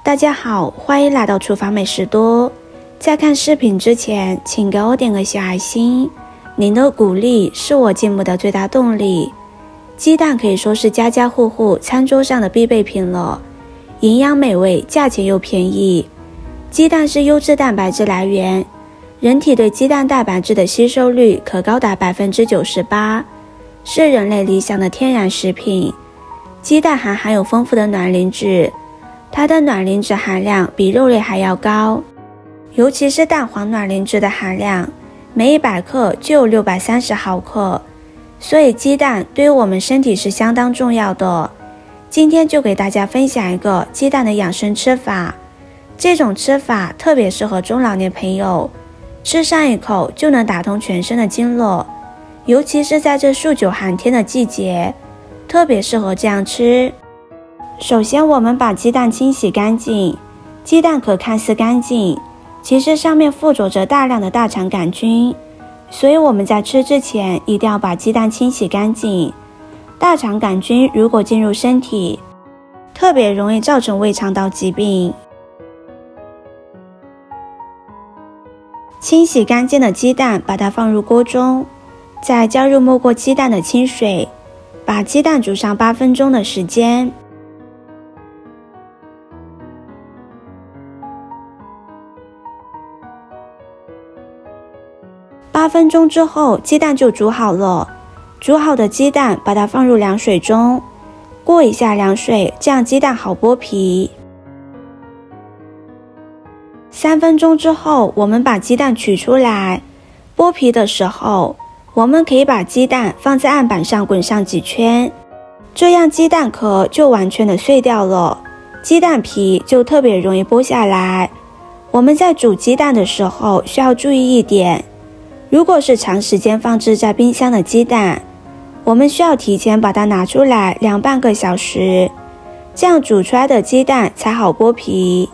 大家好，欢迎来到厨房美食多。在看视频之前，请给我点个小爱心，您的鼓励是我进步的最大动力。鸡蛋可以说是家家户户餐桌上的必备品了，营养美味，价钱又便宜。鸡蛋是优质蛋白质来源，人体对鸡蛋蛋白质的吸收率可高达 98%， 是人类理想的天然食品。鸡蛋还含有丰富的卵磷脂，它的卵磷脂含量比肉类还要高，尤其是蛋黄卵磷脂的含量，每100克就有630毫克，所以鸡蛋对于我们身体是相当重要的。今天就给大家分享一个鸡蛋的养生吃法，这种吃法特别适合中老年朋友，吃上一口就能打通全身的经络，尤其是在这数9寒天的季节，特别适合这样吃。首先我们把鸡蛋清洗干净，鸡蛋壳看似干净，其实上面附着着大量的大肠杆菌，所以我们在吃之前一定要把鸡蛋清洗干净。大肠杆菌如果进入身体，特别容易造成胃肠道疾病。清洗干净的鸡蛋，把它放入锅中，再加入没过鸡蛋的清水，把鸡蛋煮上8分钟的时间。8分钟之后，鸡蛋就煮好了。煮好的鸡蛋，把它放入凉水中，过一下凉水，这样鸡蛋好剥皮。3分钟之后，我们把鸡蛋取出来。剥皮的时候，我们可以把鸡蛋放在案板上滚上几圈，这样鸡蛋壳就完全的碎掉了，鸡蛋皮就特别容易剥下来。我们在煮鸡蛋的时候需要注意一点，如果是长时间放置在冰箱的鸡蛋，我们需要提前把它拿出来凉半个小时，这样煮出来的鸡蛋才好剥皮。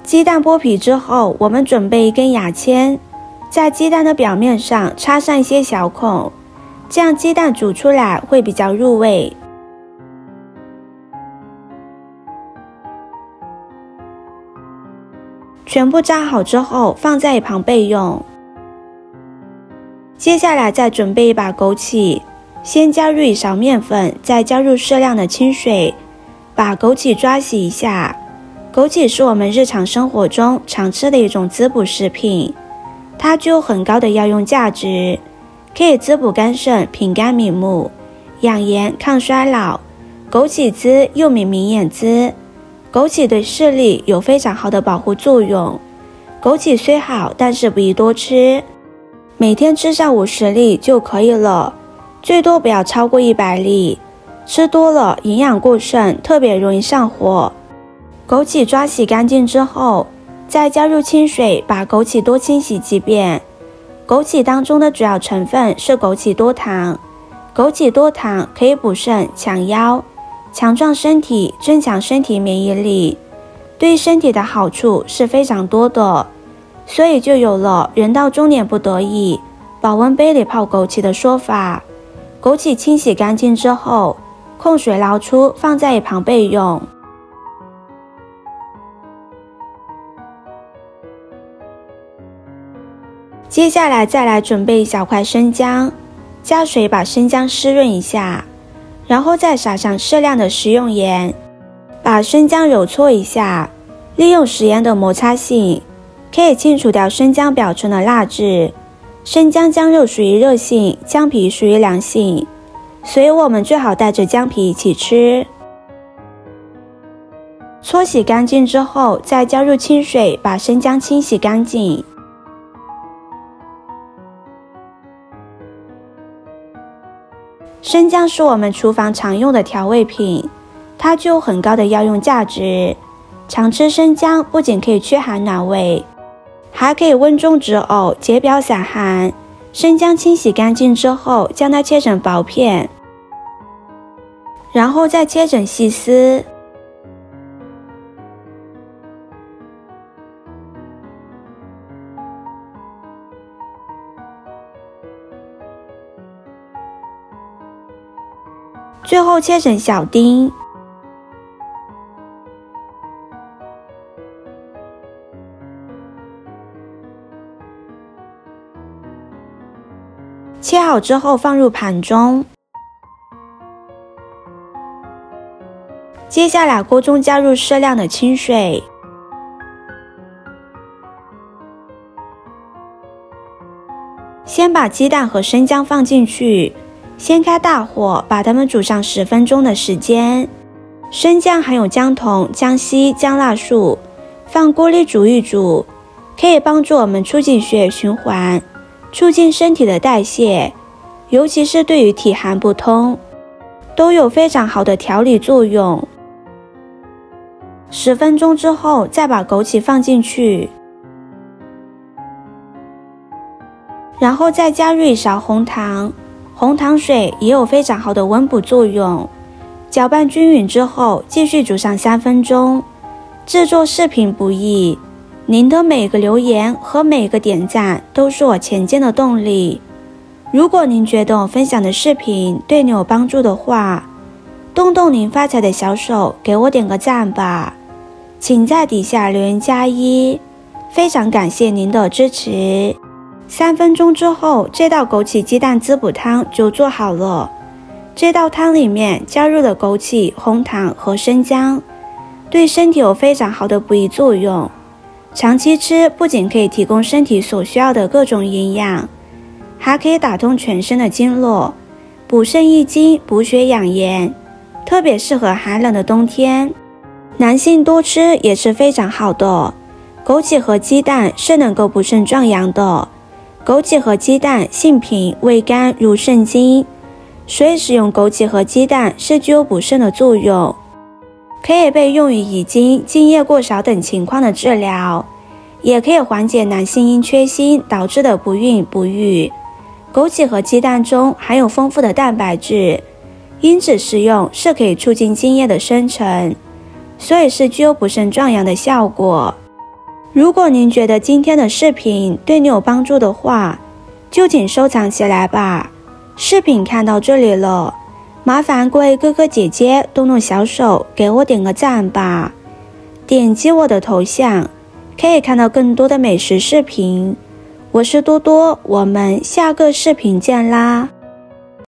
鸡蛋剥皮之后，我们准备一根牙签，在鸡蛋的表面上插上一些小孔，这样鸡蛋煮出来会比较入味。全部扎好之后，放在一旁备用。接下来再准备一把枸杞，先加入1勺面粉，再加入适量的清水，把枸杞抓洗一下。枸杞是我们日常生活中常吃的一种滋补食品，它具有很高的药用价值，可以滋补肝肾、平肝明目、养颜、抗衰老。枸杞汁又名明眼汁，枸杞对视力有非常好的保护作用。枸杞虽好，但是不宜多吃，每天吃上50粒就可以了，最多不要超过100粒，吃多了营养过剩，特别容易上火。枸杞抓洗干净之后，再加入清水，把枸杞多清洗几遍。枸杞当中的主要成分是枸杞多糖，枸杞多糖可以补肾强腰，强壮身体，增强身体免疫力，对身体的好处是非常多的，所以就有了人到中年不得已，保温杯里泡枸杞的说法。枸杞清洗干净之后，控水捞出，放在一旁备用。接下来再来准备1小块生姜，加水把生姜湿润一下，然后再撒上适量的食用盐，把生姜揉搓一下，利用食盐的摩擦性，可以清除掉生姜表层的蜡质。生姜姜肉属于热性，姜皮属于凉性，所以我们最好带着姜皮一起吃。搓洗干净之后，再加入清水，把生姜清洗干净。生姜是我们厨房常用的调味品，它具有很高的药用价值。常吃生姜不仅可以驱寒暖胃，还可以温中止呕、解表散寒，生姜清洗干净之后，将它切成薄片，然后再切成细丝。最后切成小丁。切好之后放入盘中。接下来锅中加入适量的清水，先把鸡蛋和生姜放进去，先开大火把它们煮上10分钟的时间。生姜含有姜酮、姜烯、姜辣素，放锅里煮一煮，可以帮助我们促进血液循环，促进身体的代谢，尤其是对于体寒不通，都有非常好的调理作用。10分钟之后，再把枸杞放进去，然后再加入1勺红糖，红糖水也有非常好的温补作用。搅拌均匀之后，继续煮上3分钟。制作视频不易，您的每个留言和每个点赞都是我前进的动力。如果您觉得我分享的视频对你有帮助的话，动动您发财的小手，给我点个赞吧。请在底下留言加1，非常感谢您的支持。3分钟之后，这道枸杞鸡蛋滋补汤就做好了。这道汤里面加入了枸杞、红糖和生姜，对身体有非常好的补益作用。长期吃不仅可以提供身体所需要的各种营养，还可以打通全身的经络，补肾益精、补血养颜，特别适合寒冷的冬天。男性多吃也是非常好的。枸杞和鸡蛋是能够补肾壮阳的。枸杞和鸡蛋性平，味甘，入肾经，所以使用枸杞和鸡蛋是具有补肾的作用，可以被用于遗精、精液过少等情况的治疗，也可以缓解男性因缺锌导致的不孕不育。枸杞和鸡蛋中含有丰富的蛋白质，因此食用是可以促进精液的生成，所以是具有补肾壮阳的效果。如果您觉得今天的视频对你有帮助的话，就请收藏起来吧。视频看到这里了，麻烦各位哥哥姐姐动动小手给我点个赞吧。点击我的头像，可以看到更多的美食视频。我是多多，我们下个视频见啦。